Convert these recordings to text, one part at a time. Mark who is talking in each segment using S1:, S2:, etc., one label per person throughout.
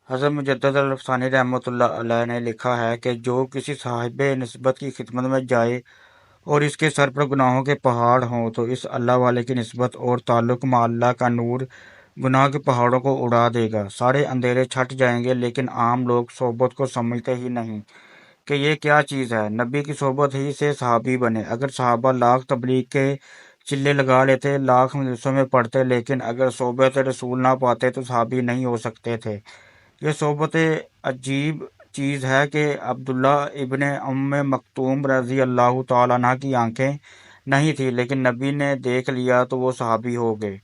S1: حضرت مجدد الفسانی رحمۃ اللہ علیہ نے لکھا ہے کہ جو کسی صاحب نسبت کی خدمت میں جائے اور اس کے سر پر گناہوں کے پہاڑ ہوں تو اس اللہ والے کی نسبت اور تعلق مع اللہ کا نور گناہ کے پہاڑوں کو اڑا دے گا۔ سارے اندھیرے چھٹ جائیں گے، لیکن عام لوگ صحبت کو سمجھتے ہی نہیں کہ یہ کیا چیز ہے۔ نبی کی صحبت ہی سے صحابی بنے۔ اگر صحابہ لاکھ تبلیغ کے چلے لگا لیتے، لاکھ مجلسوں میں پڑھتے، لیکن اگر صحبت رسول نہ پاتے تو صحابی نہیں ہو سکتے تھے۔ یہ صحبت عجیب چیز ہے کہ عبداللہ ابن ام مکتوم رضی اللہ تعالیٰ عنہ کی آنکھیں نہیں تھی، لیکن نبی نے دیکھ لیا تو وہ صحابی ہو گئے۔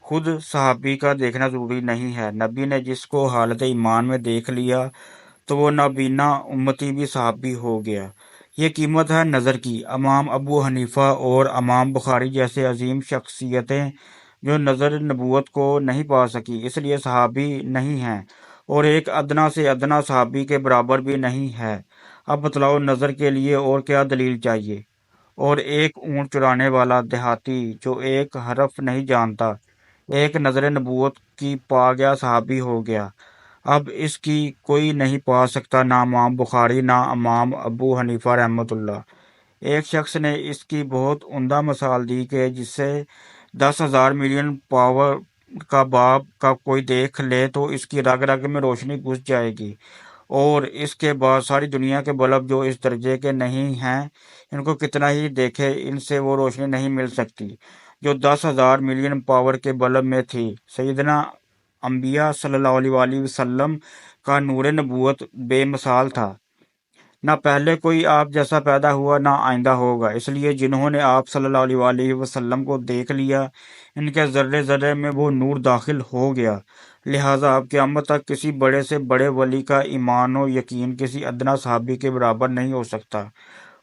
S1: خود صحابی کا دیکھنا ضروری نہیں ہے، نبی نے جس کو حالت ایمان میں دیکھ لیا تو وہ نابینا امتی بھی صحابی ہو گیا۔ یہ قیمت ہے نظر کی۔ امام ابو حنیفہ اور امام بخاری جیسے عظیم شخصیتیں جو نظر نبوت کو نہیں پا سکی، اس لیے صحابی نہیں ہیں، اور ایک ادنا سے ادنا صحابی کے برابر بھی نہیں ہے۔ اب بتلاؤ نظر کے لیے اور کیا دلیل چاہیے؟ اور ایک اونٹ چرانے والا دیہاتی جو ایک حرف نہیں جانتا، ایک نظر نبوت کی پا گیا، صحابی ہو گیا۔ اب اس کی کوئی نہیں پا سکتا، نہ امام بخاری نہ امام ابو حنیفہ رحمۃ اللہ۔ ایک شخص نے اس کی بہت عمدہ مثال دی کہ جسے 10,000 ملین پاور کا باپ کا کوئی دیکھ لے تو اس کی رگ رگ میں روشنی گھس جائے گی، اور اس کے بعد ساری دنیا کے بلب جو اس درجے کے نہیں ہیں، ان کو کتنا ہی دیکھے، ان سے وہ روشنی نہیں مل سکتی جو 10,000 ملین پاور کے بلب میں تھی۔ سیدنا انبیاء صلی اللہ علیہ وآلہ وسلم کا نور نبوت بے مثال تھا۔ نہ پہلے کوئی آپ جیسا پیدا ہوا، نہ آئندہ ہوگا۔ اس لیے جنہوں نے آپ صلی اللہ علیہ وآلہ وسلم کو دیکھ لیا، ان کے ذرے ذرے میں وہ نور داخل ہو گیا۔ لہٰذا اب قیامت تک کسی بڑے سے بڑے ولی کا ایمان و یقین کسی ادنا صحابی کے برابر نہیں ہو سکتا۔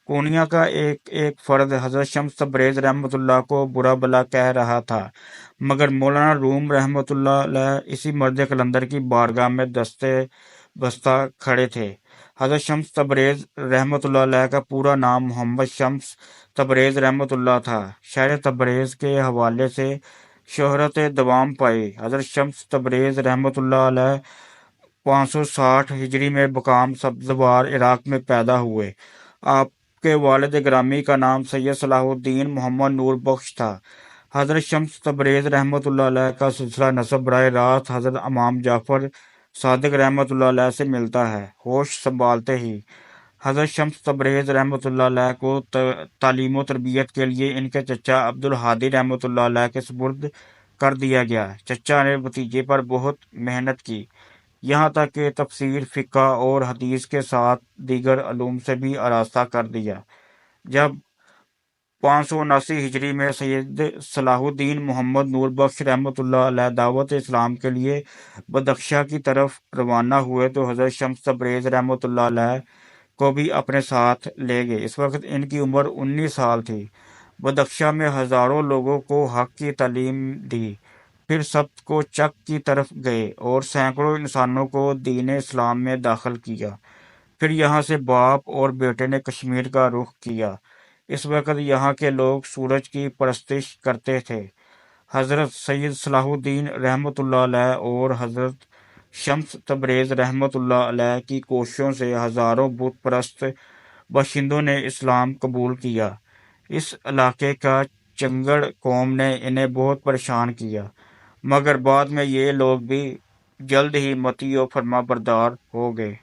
S1: کونیا کا ایک ایک فرد حضرت شمس تبریز رحمۃ اللہ کو برا بلا کہہ رہا تھا، مگر مولانا روم رحمۃ اللہ علیہ اسی مرد قلندر کی بارگاہ میں دستے بستہ کھڑے تھے۔ حضرت شمس تبریز رحمۃ اللہ علیہ کا پورا نام محمد شمس تبریز رحمۃ اللہ تھا۔ شہر تبریز کے حوالے سے شہرت دوام پائی۔ حضرت شمس تبریز رحمۃ اللہ علیہ 560 ہجری میں بقام سبزوار عراق میں پیدا ہوئے۔ آپ کے والد گرامی کا نام سید صلاح الدین محمد نور بخش تھا۔ حضرت شمس تبریز رحمۃ اللہ علیہ کا سلسلہ نسب براہ راست حضرت امام جعفر صادق رحمۃ اللہ علیہ سے ملتا ہے۔ ہوش سنبھالتے ہی حضرت شمس تبریز رحمۃ اللہ علیہ کو تعلیم و تربیت کے لیے ان کے چچا عبد الہادی رحمۃ اللہ علیہ کے سپرد کر دیا گیا۔ چچا نے بھتیجے پر بہت محنت کی، یہاں تک کہ تفسیر، فقہ اور حدیث کے ساتھ دیگر علوم سے بھی آراستہ کر دیا۔ جب 579 ہجری میں سید صلاح الدین محمد نور بخش رحمۃ اللہ علیہ دعوت اسلام کے لیے بدخشاں کی طرف روانہ ہوئے تو حضرت شمس تبریز رحمۃ اللہ علیہ کو بھی اپنے ساتھ لے گئے۔ اس وقت ان کی عمر 19 سال تھی۔ بدخشاں میں ہزاروں لوگوں کو حق کی تعلیم دی، پھر سبت کو چک کی طرف گئے اور سینکڑوں انسانوں کو دین اسلام میں داخل کیا۔ پھر یہاں سے باپ اور بیٹے نے کشمیر کا رخ کیا۔ اس وقت یہاں کے لوگ سورج کی پرستش کرتے تھے۔ حضرت سید صلاح الدین رحمۃ اللہ علیہ اور حضرت شمس تبریز رحمۃ اللہ علیہ کی کوششوں سے ہزاروں بت پرست باشندوں نے اسلام قبول کیا۔ اس علاقے کا چنگڑ قوم نے انہیں بہت پریشان کیا، مگر بعد میں یہ لوگ بھی جلد ہی مطیع و فرما بردار ہو گئے۔